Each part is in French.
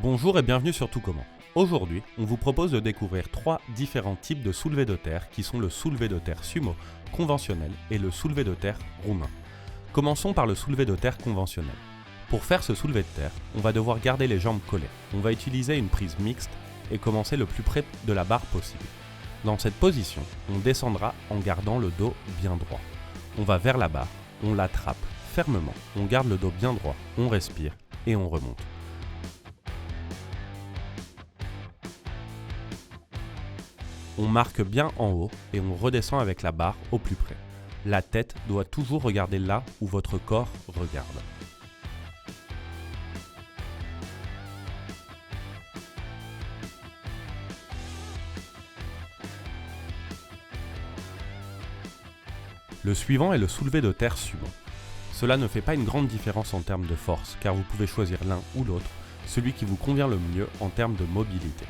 Bonjour et bienvenue sur Tout Comment. Aujourd'hui, on vous propose de découvrir 3 différents types de soulevé de terre qui sont le soulevé de terre sumo conventionnel et le soulevé de terre roumain. Commençons par le soulevé de terre conventionnel. Pour faire ce soulevé de terre, on va devoir garder les jambes collées. On va utiliser une prise mixte et commencer le plus près de la barre possible. Dans cette position, on descendra en gardant le dos bien droit. On va vers la barre, on l'attrape fermement, on garde le dos bien droit, on respire et on remonte. On marque bien en haut et on redescend avec la barre au plus près. La tête doit toujours regarder là où votre corps regarde. Le suivant est le soulevé de terre sumo. Cela ne fait pas une grande différence en termes de force car vous pouvez choisir l'un ou l'autre, celui qui vous convient le mieux en termes de mobilité.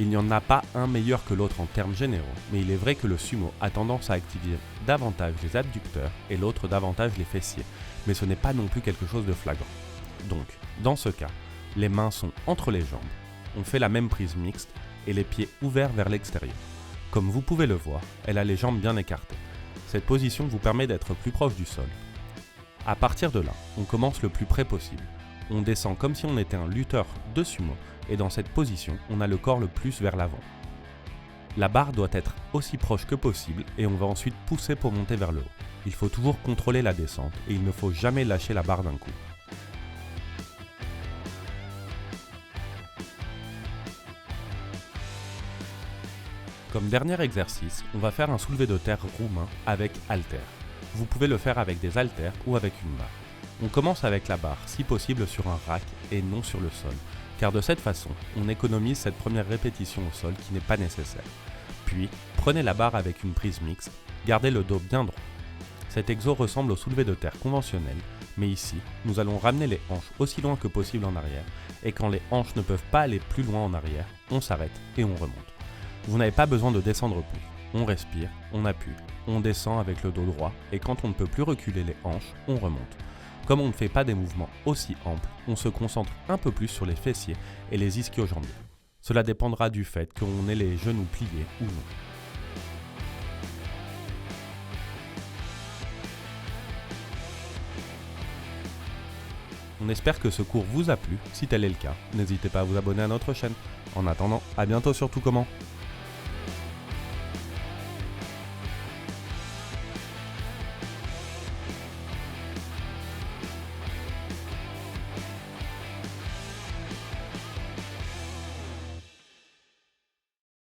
Il n'y en a pas un meilleur que l'autre en termes généraux, mais il est vrai que le sumo a tendance à activer davantage les adducteurs et l'autre davantage les fessiers, mais ce n'est pas non plus quelque chose de flagrant. Donc, dans ce cas, les mains sont entre les jambes, on fait la même prise mixte et les pieds ouverts vers l'extérieur. Comme vous pouvez le voir, elle a les jambes bien écartées. Cette position vous permet d'être plus proche du sol. À partir de là, on commence le plus près possible. On descend comme si on était un lutteur de sumo et dans cette position, on a le corps le plus vers l'avant. La barre doit être aussi proche que possible et on va ensuite pousser pour monter vers le haut. Il faut toujours contrôler la descente et il ne faut jamais lâcher la barre d'un coup. Comme dernier exercice, on va faire un soulevé de terre roumain avec haltères. Vous pouvez le faire avec des haltères ou avec une barre. On commence avec la barre, si possible sur un rack et non sur le sol, car de cette façon, on économise cette première répétition au sol qui n'est pas nécessaire. Puis, prenez la barre avec une prise mixte, gardez le dos bien droit. Cet exo ressemble au soulevé de terre conventionnel, mais ici, nous allons ramener les hanches aussi loin que possible en arrière, et quand les hanches ne peuvent pas aller plus loin en arrière, on s'arrête et on remonte. Vous n'avez pas besoin de descendre plus. On respire, on appuie, on descend avec le dos droit, et quand on ne peut plus reculer les hanches, on remonte. Comme on ne fait pas des mouvements aussi amples, on se concentre un peu plus sur les fessiers et les ischio-jambiers. Cela dépendra du fait qu'on ait les genoux pliés ou non. On espère que ce cours vous a plu. Si tel est le cas, n'hésitez pas à vous abonner à notre chaîne. En attendant, à bientôt sur Tout Comment.